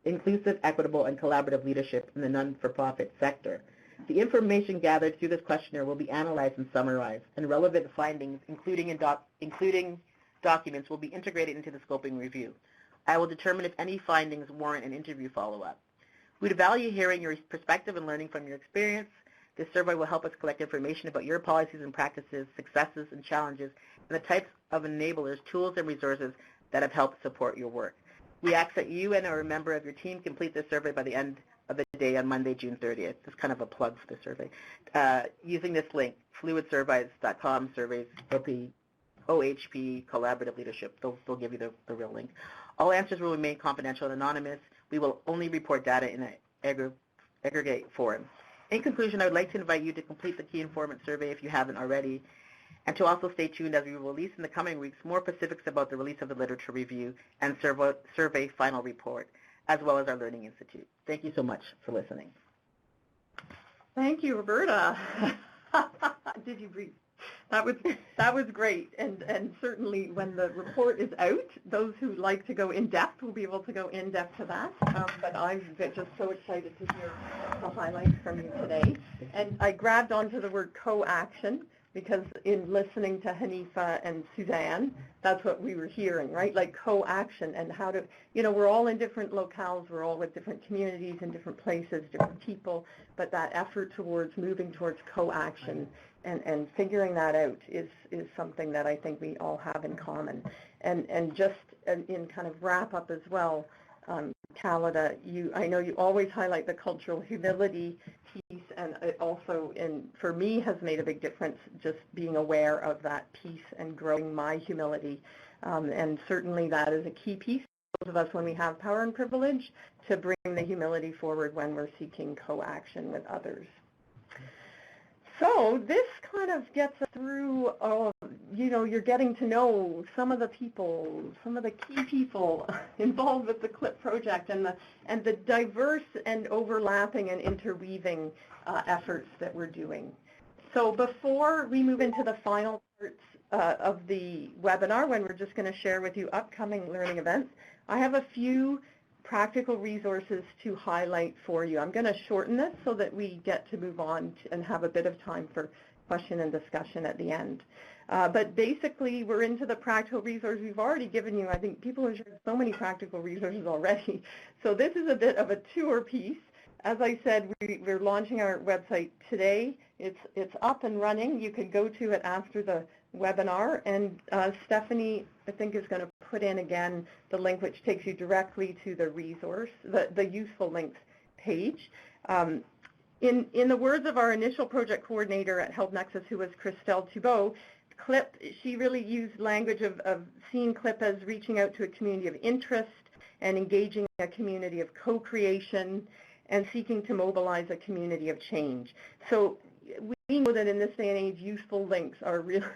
inclusive, equitable, and collaborative leadership in the non-for-profit sector. The information gathered through this questionnaire will be analyzed and summarized, and relevant findings, including documents, will be integrated into the scoping review. I will determine if any findings warrant an interview follow-up. We'd value hearing your perspective and learning from your experience. This survey will help us collect information about your policies and practices, successes and challenges, and the types of enablers, tools, and resources that have helped support your work. We ask that you and or a member of your team complete this survey by the end of the day on Monday, June 30th. It's kind of a plug for the survey. Using this link, fluidsurveys.com, surveys, OHP, collaborative leadership. They'll give you the real link. All answers will remain confidential and anonymous. We will only report data in an aggregate form. In conclusion, I would like to invite you to complete the Key Informant survey if you haven't already, and to also stay tuned as we will release in the coming weeks more specifics about the release of the literature review and survey final report, as well as our Learning Institute. Thank you so much for listening. Thank you, Roberta. Did you breathe? That was great, and certainly when the report is out, those who like to go in depth will be able to go in depth to that. But I'm just so excited to hear the highlights from you today. And I grabbed onto the word co-action because in listening to Hanifa and Suzanne, that's what we were hearing, right? Like co-action and how to, we're all in different locales, we're all with different communities in different places, different people, but that effort towards moving towards co-action and figuring that out is something that I think we all have in common. And just in kind of wrap up as well, Khalida, I know you always highlight the cultural humility piece, and it also, for me, has made a big difference just being aware of that piece and growing my humility. And certainly that is a key piece, those of us when we have power and privilege, to bring the humility forward when we're seeking co-action with others. So this kind of gets us through, you're getting to know some of the people, some of the key people involved with the CLiP project and the diverse and overlapping and interweaving efforts that we're doing. So before we move into the final parts of the webinar, when we're just going to share with you upcoming learning events, I have a few practical resources to highlight for you. I'm going to shorten this so that we get to move on and have a bit of time for question and discussion at the end. But basically, we're into the practical resources. We've already given you, I think people have shared so many practical resources already. So this is a bit of a tour piece. As I said, we're launching our website today. It's up and running. You can go to it after the webinar, and Stephanie, I think, is going to put in again the link which takes you directly to the resource, the useful links page. In the words of our initial project coordinator at Health Nexus, who was Christelle Thibault, CLiP, she really used language of seeing CLiP as reaching out to a community of interest and engaging a community of co-creation and seeking to mobilize a community of change. So we know that in this day and age, useful links are really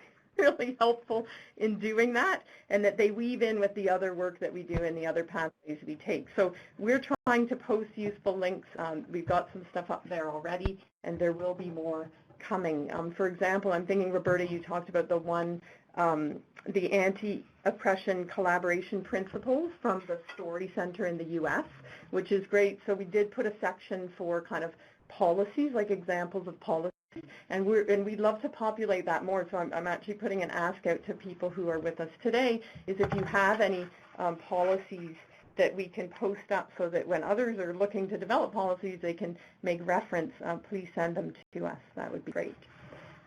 helpful in doing that, and that they weave in with the other work that we do and the other pathways we take. So we're trying to post useful links. We've got some stuff up there already, and there will be more coming. For example, I'm thinking, Roberta, you talked about the one, the anti-oppression collaboration principles from the Story Center in the U.S., which is great. So we did put a section for kind of policies, like examples of policies. And we'd love to populate that more. So I'm actually putting an ask out to people who are with us today, is if you have any policies that we can post up so that when others are looking to develop policies, they can make reference, please send them to us. That would be great.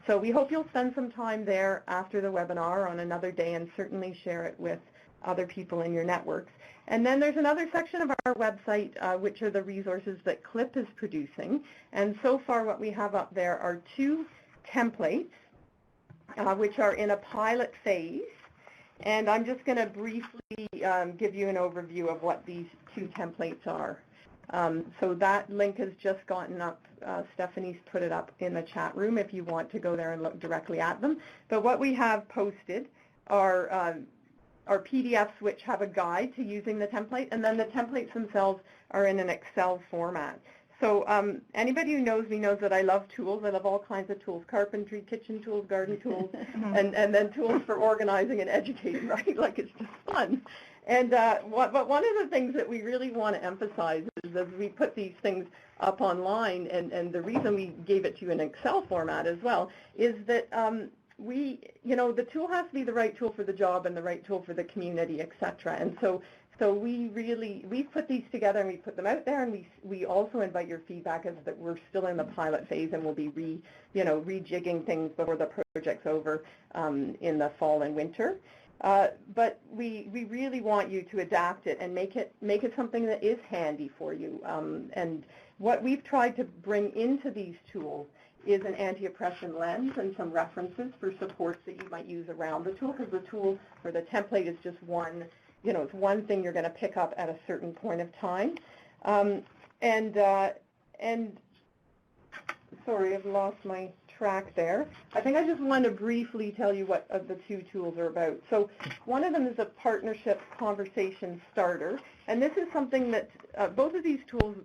So we hope you'll spend some time there after the webinar on another day and certainly share it with other people in your networks. And then there's another section of our website, which are the resources that CLiP is producing. And so far what we have up there are 2 templates, which are in a pilot phase. And I'm just going to briefly give you an overview of what these 2 templates are. So that link has just gotten up. Stephanie's put it up in the chat room if you want to go there and look directly at them. But what we have posted are PDFs which have a guide to using the template, and then the templates themselves are in an Excel format. So anybody who knows me knows that I love tools. I love all kinds of tools: carpentry, kitchen tools, garden tools, and then tools for organizing and educating, right? Like, it's just fun. And but one of the things that we really want to emphasize is, as we put these things up online, and the reason we gave it to you in Excel format as well, is that the tool has to be the right tool for the job and the right tool for the community, etc. And so we put these together and we put them out there, and we also invite your feedback, as that we're still in the pilot phase and we'll be rejigging things before the project's over in the fall and winter. But we really want you to adapt it and make it something that is handy for you. And what we've tried to bring into these tools is an anti-oppression lens and some references for supports that you might use around the tool, because the tool or the template is just one, it's one thing you're going to pick up at a certain point of time. And sorry, I've lost my track there. I think I just want to briefly tell you what the 2 tools are about. So one of them is a partnership conversation starter, and this is something that both of these tools,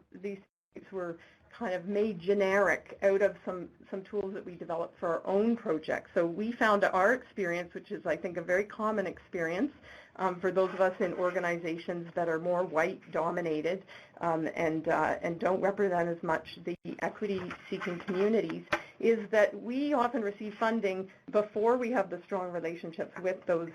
were kind of made generic out of some tools that we developed for our own projects. So we found our experience, which is, I think, a very common experience for those of us in organizations that are more white-dominated and don't represent as much the equity-seeking communities, is that we often receive funding before we have the strong relationships with those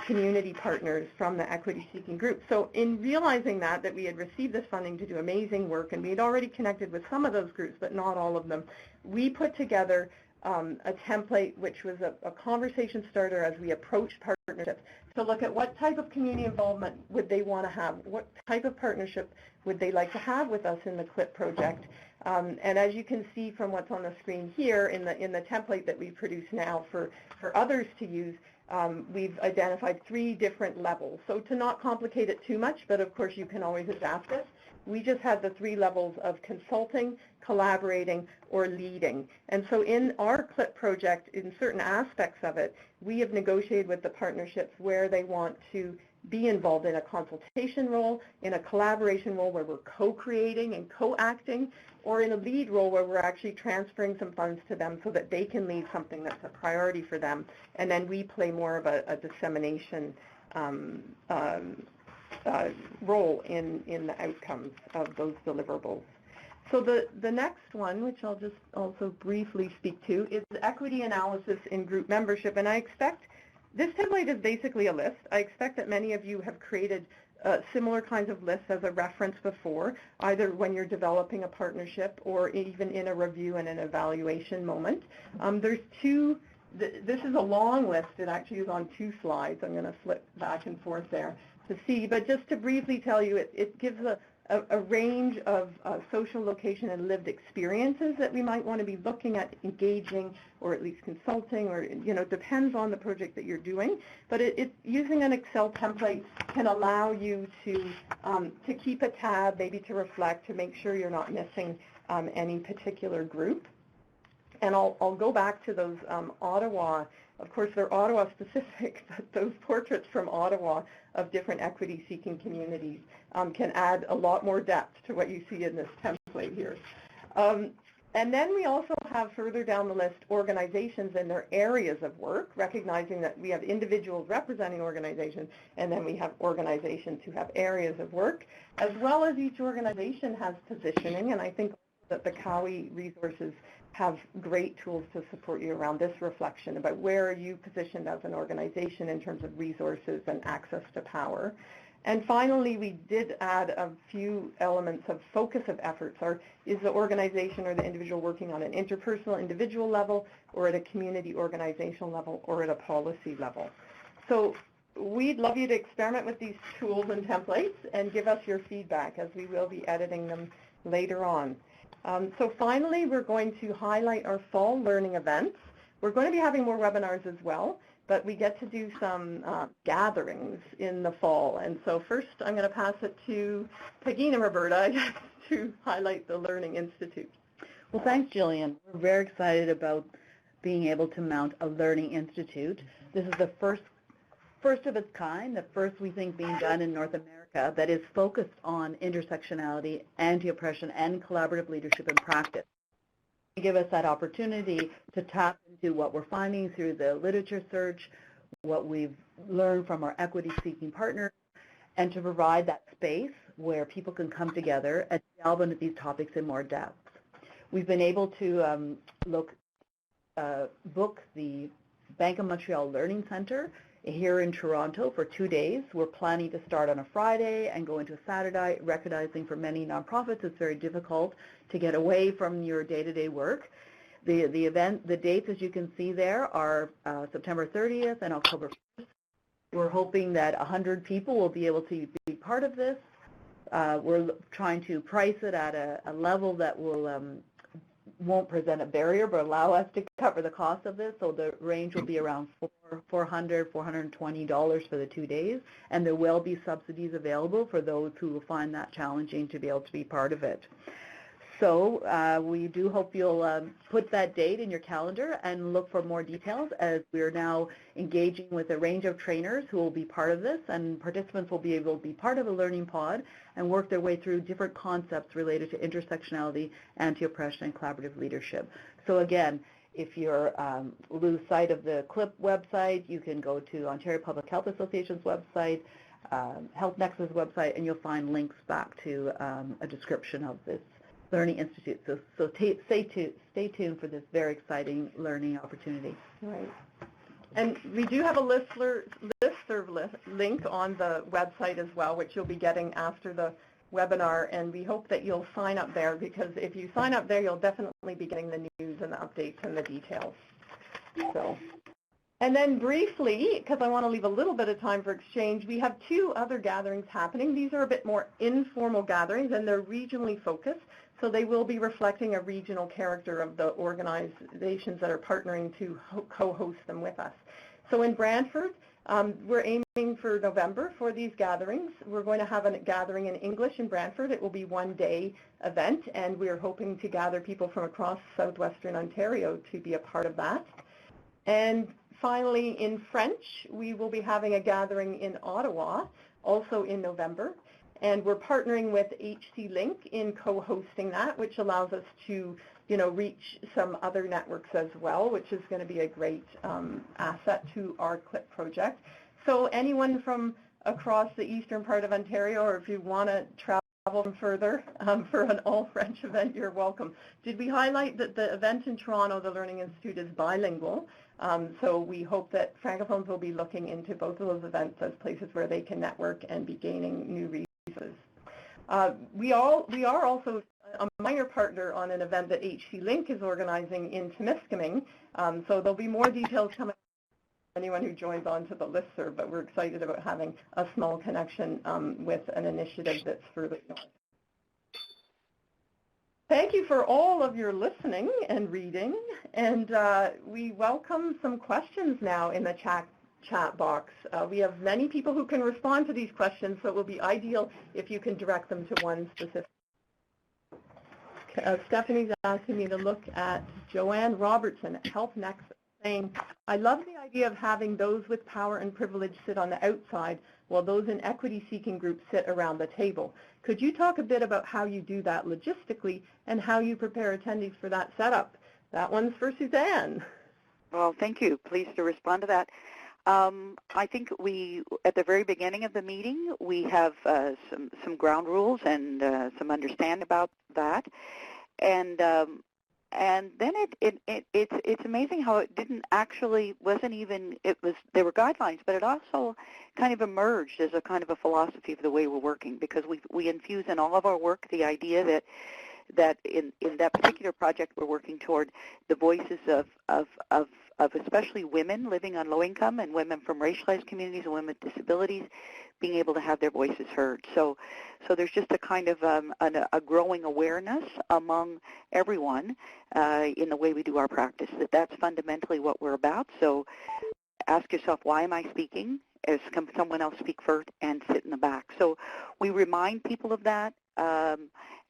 community partners from the equity-seeking group. So in realizing that we had received this funding to do amazing work, and we had already connected with some of those groups, but not all of them, we put together a template which was a conversation starter as we approached partnerships to look at what type of community involvement would they want to have, what type of partnership would they like to have with us in the CLiP project. And as you can see from what's on the screen here in the template that we produce now for others to use, we've identified 3 different levels. So to not complicate it too much, but of course you can always adapt this, we just had the 3 levels of consulting, collaborating, or leading. And so in our CLiP project, in certain aspects of it, we have negotiated with the partnerships where they want to be involved in a consultation role, in a collaboration role where we're co-creating and co-acting, or in a lead role where we're actually transferring some funds to them so that they can lead something that's a priority for them. And then we play more of a dissemination role in the outcomes of those deliverables. So the next one, which I'll just also briefly speak to, is equity analysis in group membership. And I expect this template is basically a list. I expect that many of you have created similar kinds of lists as a reference before, either when you're developing a partnership or even in a review and an evaluation moment. There's 2, this is a long list. It actually is on 2 slides. I'm going to flip back and forth there to see. But just to briefly tell you, it gives a range of social, location, and lived experiences that we might want to be looking at engaging, or at least consulting, or it depends on the project that you're doing. But using an Excel template can allow you to keep a tab, maybe to reflect, to make sure you're not missing any particular group. And I'll go back to those Ottawa. Of course, they're Ottawa specific, but those portraits from Ottawa of different equity-seeking communities can add a lot more depth to what you see in this template here. And then we also have further down the list organizations and their areas of work, recognizing that we have individuals representing organizations, and then we have organizations who have areas of work, as well as each organization has positioning. And I think that the Cowie resources have great tools to support you around this reflection about where are you positioned as an organization in terms of resources and access to power. And finally, we did add a few elements of focus of efforts. Is the organization or the individual working on an interpersonal individual level, or at a community organizational level, or at a policy level? So we'd love you to experiment with these tools and templates and give us your feedback, as we will be editing them later on. So finally, we're going to highlight our fall learning events. We're going to be having more webinars as well, but we get to do some gatherings in the fall. And so first, I'm going to pass it to Peggy and Roberta, I guess, to highlight the Learning Institute. Well, thanks, Jillian. We're very excited about being able to mount a Learning Institute. This is the first of its kind, the first, we think, being done in North America that is focused on intersectionality, anti-oppression, and collaborative leadership in practice. Give us that opportunity to tap into what we're finding through the literature search, what we've learned from our equity-seeking partners, and to provide that space where people can come together and delve into these topics in more depth. We've been able to book the Bank of Montreal Learning Centre here in Toronto for 2 days. We're planning to start on a Friday and go into a Saturday, recognizing for many nonprofits it's very difficult to get away from your day-to-day work. The dates, as you can see there, are September 30th and October 1st. We're hoping that 100 people will be able to be part of this. We're trying to price it at a level that won't present a barrier, but allow us to cover the cost of this. So the range will be around $420 for the 2 days, and there will be subsidies available for those who will find that challenging to be able to be part of it. So we do hope you'll put that date in your calendar and look for more details, as we're now engaging with a range of trainers who will be part of this, and participants will be able to be part of a learning pod and work their way through different concepts related to intersectionality, anti-oppression, and collaborative leadership. So again, if you lose sight of the CLiP website, you can go to Ontario Public Health Association's website, Health Nexus website, and you'll find links back to a description of this Learning Institute. So stay tuned for this very exciting learning opportunity. Right. And we do have a listserv link on the website as well, which you'll be getting after the webinar, and we hope that you'll sign up there, because if you sign up there, you'll definitely be getting the news and the updates and the details. So, and then briefly, because I want to leave a little bit of time for exchange, we have 2 other gatherings happening. These are a bit more informal gatherings, and they're regionally focused, so they will be reflecting a regional character of the organizations that are partnering to co-host them with us. So in Brantford, we're aiming for November for these gatherings. We're going to have a gathering in English in Brantford. It will be 1-day event, and we're hoping to gather people from across southwestern Ontario to be a part of that. And finally, in French, we will be having a gathering in Ottawa, also in November. And we're partnering with HC Link in co-hosting that, which allows us to, reach some other networks as well, which is going to be a great asset to our CLiP project. So anyone from across the eastern part of Ontario, or if you want to travel further for an all-French event, you're welcome. Did we highlight that the event in Toronto, the Learning Institute, is bilingual? So we hope that Francophones will be looking into both of those events as places where they can network and be gaining new resources. We are also a minor partner on an event that HC Link is organizing in Temiskaming. So there'll be more details coming for anyone who joins onto the listserv, but we're excited about having a small connection with an initiative that's further north. Thank you for all of your listening and reading, and we welcome some questions now in the chat box. We have many people who can respond to these questions, so it will be ideal if you can direct them to one specific. Stephanie's asking me to look at Joanne Robertson at Health Nexus, saying, I love the idea of having those with power and privilege sit on the outside while those in equity-seeking groups sit around the table. Could you talk a bit about how you do that logistically and how you prepare attendees for that setup? That one's for Suzanne. Well, thank you. Pleased to respond to that. I think at the very beginning of the meeting, we have some ground rules and some understand about that, and then it's amazing how it there were guidelines, but it also kind of emerged as a kind of a philosophy of the way we're working, because we infuse in all of our work the idea that in that particular project we're working toward the voices of especially women living on low income and women from racialized communities and women with disabilities being able to have their voices heard. So there's just a kind of a growing awareness among everyone in the way we do our practice, that's fundamentally what we're about. So ask yourself, why am I speaking? As someone else speak first and sit in the back. So we remind people of that.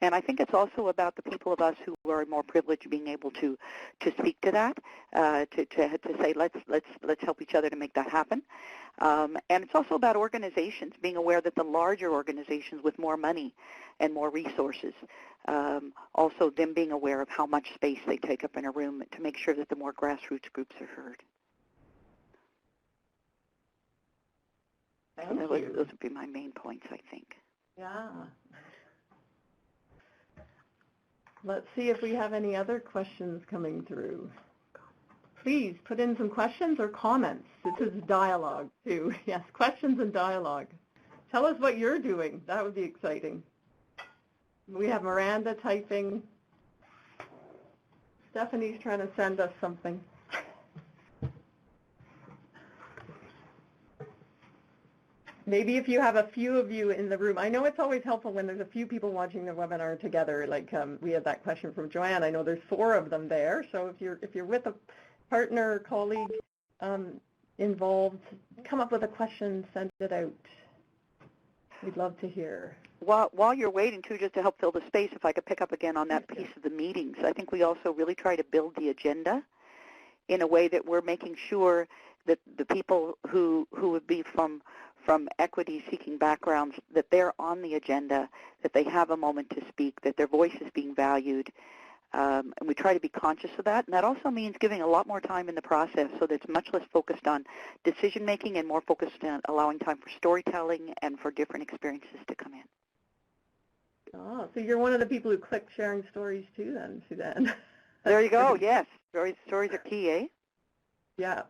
And I think it's also about the people of us who are more privileged being able to speak to that, to say let's help each other to make that happen. And it's also about organizations being aware that the larger organizations with more money and more resources, also them being aware of how much space they take up in a room to make sure that the more grassroots groups are heard. Those would be my main points, I think. Yeah. Let's see if we have any other questions coming through. Please put in some questions or comments. This is dialogue, too. Yes, questions and dialogue. Tell us what you're doing. That would be exciting. We have Miranda typing. Stephanie's trying to send us something. Maybe if you have a few of you in the room, I know it's always helpful when there's a few people watching the webinar together. Like we had that question from Joanne. I know there's 4 of them there. So if you're with a partner or colleague involved, come up with a question, send it out. We'd love to hear. While you're waiting, too, just to help fill the space, if I could pick up again on that piece of the meetings, I think we also really try to build the agenda in a way that we're making sure that the people who would be from equity-seeking backgrounds, that they're on the agenda, that they have a moment to speak, that their voice is being valued. And we try to be conscious of that. And that also means giving a lot more time in the process so that it's much less focused on decision-making and more focused on allowing time for storytelling and for different experiences to come in. Oh, so you're one of the people who click sharing stories too then, Suzanne. There you go, yes. Stories are key, eh? Yeah.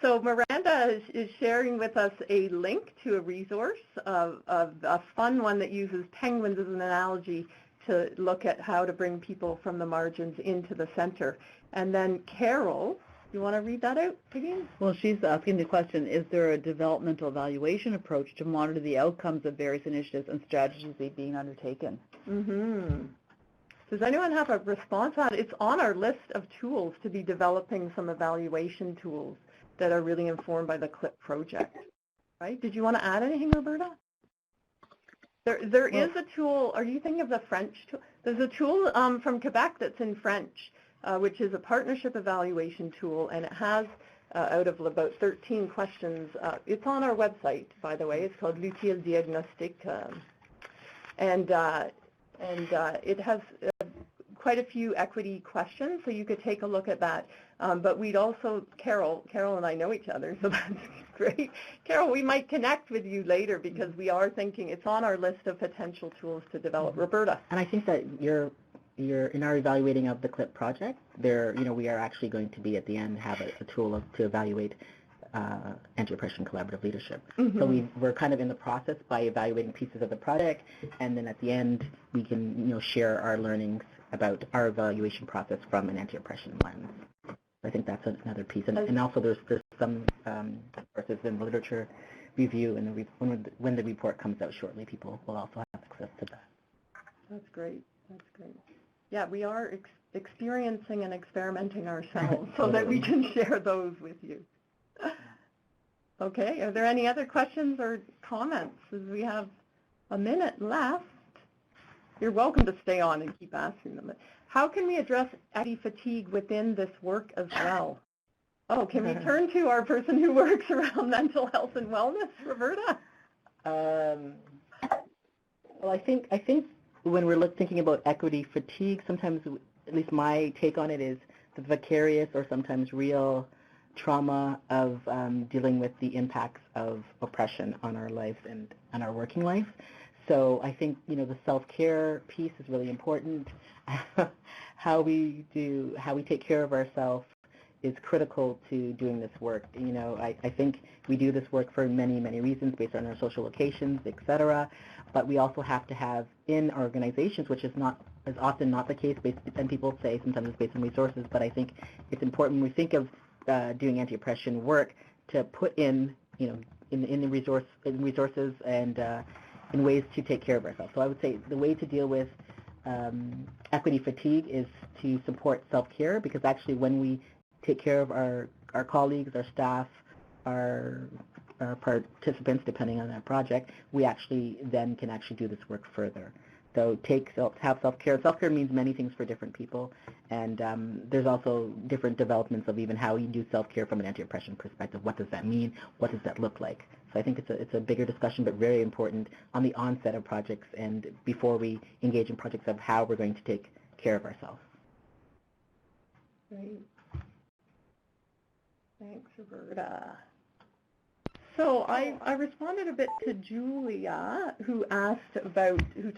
So Miranda is sharing with us a link to a resource, of a fun one that uses penguins as an analogy to look at how to bring people from the margins into the center. And then Carol, you want to read that out again? Well, she's asking the question, is there a developmental evaluation approach to monitor the outcomes of various initiatives and strategies being undertaken? Mm-hmm. Does anyone have a response on it? It's on our list of tools to be developing some evaluation tools that are really informed by the CLiP project, right? Did you want to add anything, Roberta? There is a tool, are you thinking of the French tool? There's a tool from Quebec that's in French, which is a partnership evaluation tool, and it has, out of about 13 questions, it's on our website, by the way. It's called L'Utile Diagnostic, and it has quite a few equity questions, so you could take a look at that. But we'd also, Carol and I know each other, so that's great. Carol, we might connect with you later because we are thinking it's on our list of potential tools to develop. Mm-hmm. Roberta. And I think that you're in our evaluating of the CLiP project, we are actually going to be at the end have a tool to evaluate anti-oppression collaborative leadership. Mm-hmm. So we're kind of in the process by evaluating pieces of the project, and then at the end we can share our learnings about our evaluation process from an anti-oppression lens. I think that's another piece, and also there's some resources in the literature review, and when the report comes out shortly, people will also have access to that. That's great. That's great. Yeah, we are experiencing and experimenting ourselves so that we can share those with you. Okay, are there any other questions or comments as we have a minute left? You're welcome to stay on and keep asking them. How can we address equity fatigue within this work as well? Oh, can we turn to our person who works around mental health and wellness, Roberta? Well, I think when we're thinking about equity fatigue, sometimes, at least my take on it, is the vicarious or sometimes real trauma of dealing with the impacts of oppression on our lives and on our working life. So I think, the self-care piece is really important. How we take care of ourselves is critical to doing this work. I think we do this work for many, many reasons based on our social locations, et cetera, but we also have to have in organizations, which is often not the case, and people say sometimes it's based on resources, but I think it's important when we think of doing anti-oppression work to put in, in the resources and in ways to take care of ourselves. So I would say the way to deal with equity fatigue is to support self-care, because actually when we take care of our colleagues, our staff, our participants, depending on that project, we actually then can actually do this work further. So have self-care. Self-care means many things for different people, and there's also different developments of even how you do self-care from an anti-oppression perspective. What does that mean? What does that look like? So I think it's a bigger discussion, but very important on the onset of projects and before we engage in projects of how we're going to take care of ourselves. Great. Thanks, Roberta. So I responded a bit to Julia, who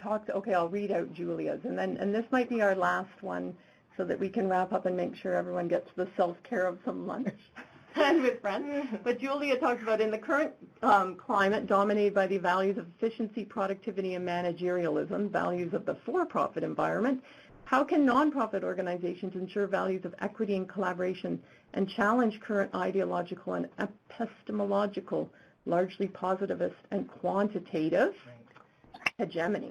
talked, okay, I'll read out Julia's, and this might be our last one so that we can wrap up and make sure everyone gets the self-care of some lunch and with friends. But Julia talks about, in the current climate dominated by the values of efficiency, productivity, and managerialism, values of the for-profit environment, how can nonprofit organizations ensure values of equity and collaboration and challenge current ideological and epistemological, largely positivist and quantitative hegemony?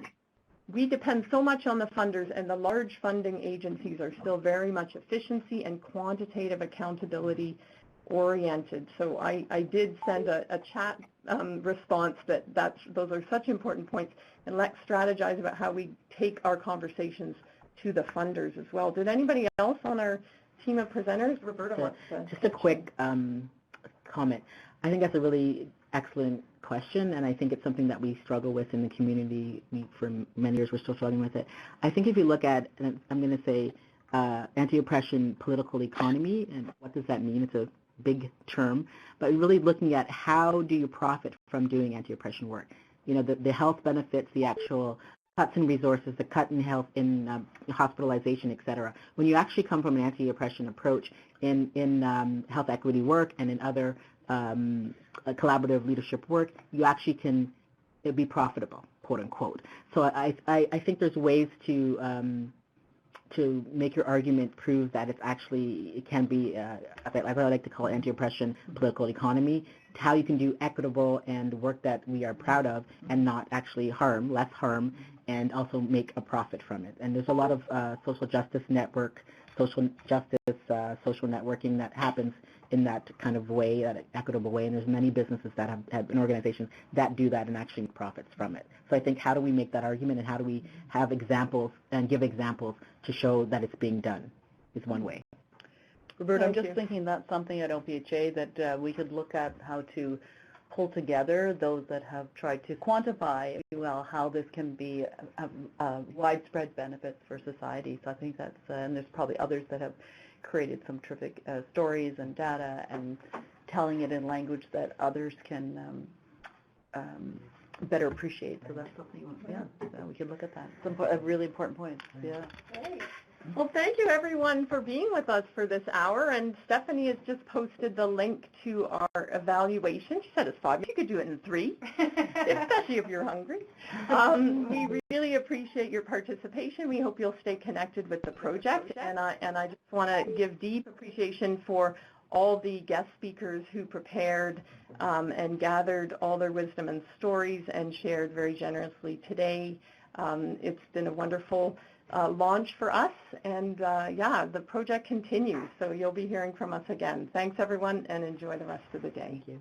We depend so much on the funders, and the large funding agencies are still very much efficiency and quantitative accountability oriented. So I did send a chat response those are such important points, and let's strategize about how we take our conversations to the funders as well. Did anybody else on our team of presenters? Roberta wants to... Just a quick comment. I think that's a really excellent question, and I think it's something that we struggle with in the community. For many years, we're still struggling with it. I think if you look at, and I'm going to say, anti-oppression political economy, and what does that mean? It's a big term, but really looking at how do you profit from doing anti-oppression work. The health benefits, the actual cuts in resources, the cut in health, in hospitalization, et cetera. When you actually come from an anti-oppression approach in health equity work and in other collaborative leadership work, you actually can be profitable, quote unquote. So I think there's ways to make your argument prove that it can be, I like to call it anti-oppression political economy, how you can do equitable and work that we are proud of and not actually less harm, and also make a profit from it. And there's a lot of social justice social networking that happens in that kind of way, that equitable way, and there's many businesses that have an organization that do that and actually make profits from it. So I think, how do we make that argument, and how do we have examples and give examples to show that it's being done is one way. Roberta, I'm just thinking that's something at OPHA that we could look at, how to pull together those that have tried to quantify, if you will, how this can be widespread benefits for society. So I think that's, and there's probably others that have created some terrific stories and data and telling it in language that others can better appreciate. So that's something, we could look at that. Some really important points. Yeah. Great. Well, thank you everyone for being with us for this hour, and Stephanie has just posted the link to our evaluation. She said it's 5. You could do it in 3, especially if you're hungry. We really appreciate your participation. We hope you'll stay connected with the project, and I just want to give deep appreciation for all the guest speakers who prepared and gathered all their wisdom and stories and shared very generously today. It's been a wonderful launch for us, and the project continues, so you'll be hearing from us again. Thanks everyone, and enjoy the rest of the day. Thank you.